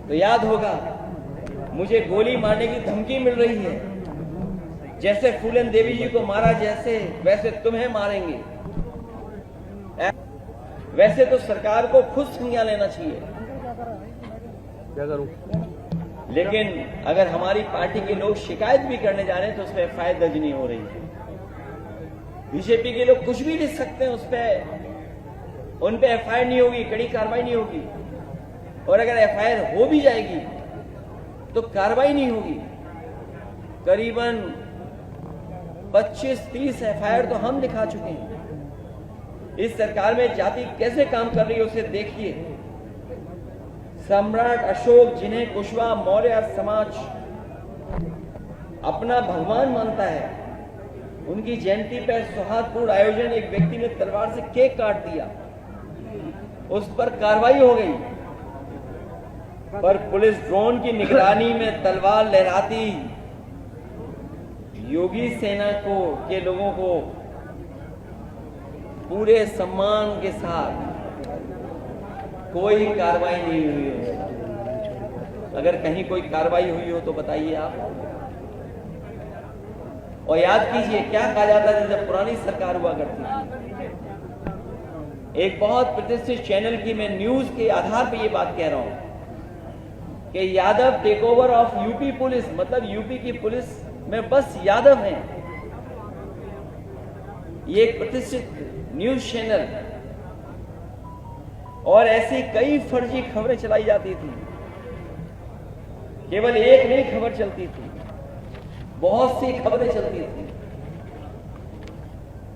तो याद होगा मुझे गोली मारने की धमकी मिल रही है, जैसे फूलन देवी जी को मारा जैसे वैसे तुम्हें मारेंगे। वैसे तो सरकार को खुद संज्ञान लेना चाहिए, क्या करूं? लेकिन अगर हमारी पार्टी के लोग शिकायत भी करने जा रहे हैं तो उस पर एफआईआर दर्ज नहीं हो रही है। बीजेपी के लोग कुछ भी लिख सकते हैं, उन पे एफआईआर नहीं होगी, कड़ी कार्रवाई नहीं होगी। और अगर एफआईआर हो भी जाएगी तो कार्रवाई नहीं होगी। करीबन 25-30 एफआईआर तो हम दिखा चुके हैं। इस सरकार में जाति कैसे काम कर रही है उसे देखिए। सम्राट अशोक, जिन्हें कुशवाहा मौर्य समाज अपना भगवान मानता है, उनकी जयंती पर सौहार्दपूर्ण आयोजन, एक व्यक्ति ने तलवार से केक काट दिया, उस पर कार्रवाई हो गई, पर पुलिस ड्रोन की निगरानी में तलवार लहराती योगी सेना के लोगों को पूरे सम्मान के साथ कोई कार्रवाई नहीं हुई हो। अगर कहीं कोई कार्रवाई हुई हो तो बताइए आप। और याद कीजिए क्या कहा जाता था जब पुरानी सरकार हुआ करती थी। एक बहुत प्रतिष्ठित चैनल की मैं न्यूज के आधार पर यह बात कह रहा हूं कि Yadav take over of UP police, मतलब यूपी की पुलिस में बस यादव हैं। ये एक प्रतिष्ठित न्यूज चैनल, और ऐसी कई फर्जी खबरें चलाई जाती थी। केवल एक नहीं खबर चलती थी, बहुत सी खबरें चलती थी।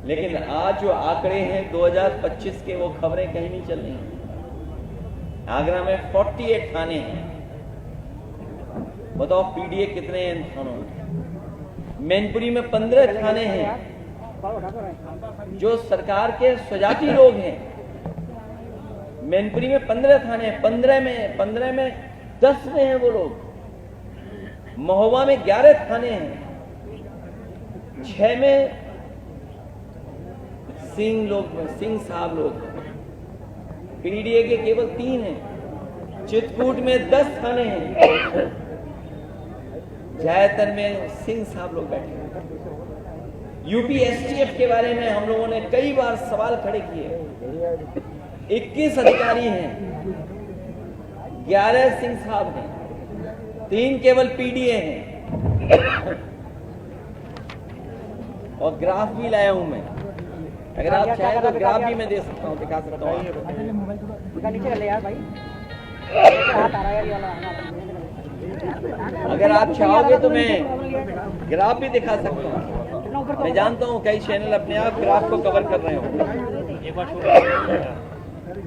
लेकिन आज जो आंकड़े हैं 2025 के, वो खबरें कहीं नहीं चल रही। आगरा में 48 थाने हैं, बताओ पीडीए कितने हैं इन थानों में। मैनपुरी में 15 थाने हैं जो सरकार के स्वजाति लोग हैं। मैनपुरी में 15 थाने हैं, 15 में 10 में हैं वो लोग। महोबा में 11 थाने हैं, 6 में सिंह साहब लोग। पीडीए के केवल 3 हैं। चित्रकूट में 10 थाने हैं, ज्यादातर में सिंह साहब लोग बैठे हैं। यूपी एसटीएफ के बारे में हम लोगों ने कई बार सवाल खड़े किए। 21 अधिकारी हैं, 11 सिंह साहब हैं, 3 केवल पीडीए हैं। और ग्राफ भी लाया हूं मैं, अगर आप चाहें तो ग्राफ भी मैं दे सकता हूं, दिखा सकता हूं। अगर आप चाहोगे तो मैं ग्राफ भी दिखा सकता हूं। मैं जानता हूं कई चैनल अपने आप ग्राफ को कवर कर रहे हो।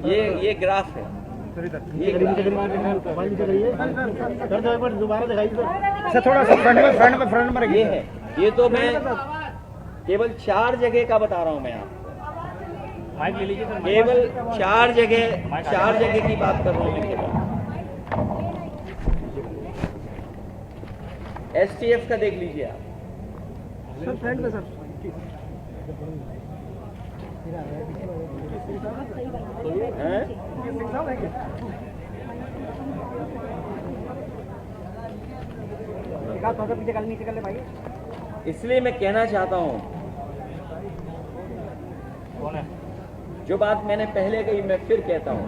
ये ग्राफ है, ये दोबारा दिखाइए थोड़ा सा फ्रंट में ये है। ये तो मैं केवल 4 जगह का बता रहा हूं मैं आपको, केवल 4 जगह की बात कर रहा हूं मैं केवल। एसटीएफ का देख लीजिए आप सर, फ्रंट में सर। इसलिए मैं कहना चाहता हूं, जो बात मैंने पहले कही मैं फिर कहता हूं,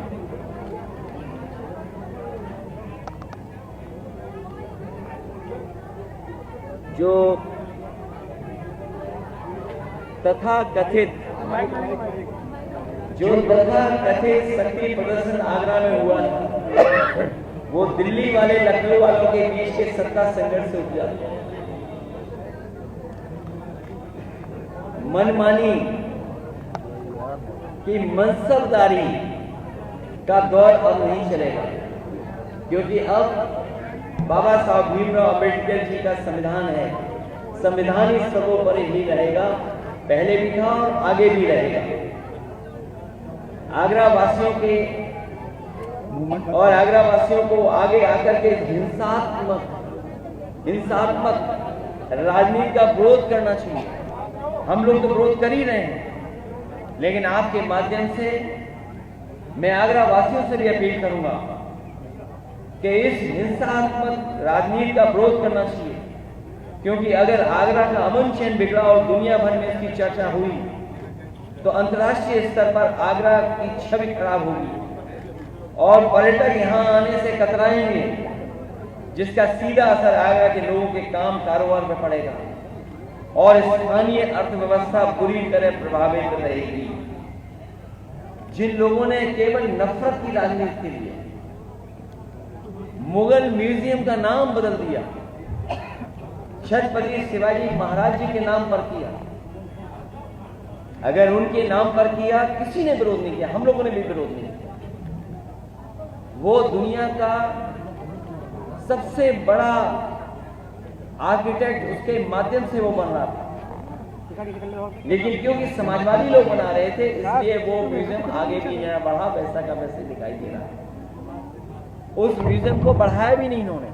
जो तथाकथित शक्ति प्रदर्शन आगरा में हुआ था, वो दिल्ली वाले लखनऊ वालों के बीच के सत्ता संघर्ष से उपजा। मनमानी की मनसबदारी का दौर अब नहीं चलेगा, क्योंकि अब बाबा साहब भीमराव अम्बेडकर जी का संविधान है। संविधान ही सर्वोपरि ही रहेगा, पहले भी था और आगे भी रहेगा। आगरा वासियों को आगे आकर के हिंसात्मक राजनीति का विरोध करना चाहिए। हम लोग तो विरोध कर ही रहे हैं, लेकिन आपके माध्यम से मैं आगरा वासियों से भी अपील करूंगा कि इस हिंसात्मक राजनीति का विरोध करना चाहिए, क्योंकि अगर आगरा का अमन चैन बिगड़ा और दुनिया भर में इसकी चर्चा हुई तो अंतर्राष्ट्रीय स्तर पर आगरा की छवि खराब होगी और पर्यटक यहां आने से कतराएंगे, जिसका सीधा असर आगरा के लोगों के काम कारोबार पर पड़ेगा और स्थानीय अर्थव्यवस्था बुरी तरह प्रभावित रहेगी। जिन लोगों ने केवल नफरत की राजनीति के लिए मुगल म्यूजियम का नाम बदल दिया, छत्रपति शिवाजी महाराज जी के नाम पर किया, अगर उनके नाम पर किया, किसी ने विरोध नहीं किया, हम लोगों ने भी विरोध नहीं किया। वो दुनिया का सबसे बड़ा आर्किटेक्ट, उसके माध्यम से वो बन रहा था, लेकिन क्योंकि समाजवादी लोग बना रहे थे इसलिए वो म्यूजियम आगे भी नया बढ़ा, वैसा का वैसे दिखाई दे रहा है। उस म्यूजियम को बढ़ाया भी नहीं इन्होंने।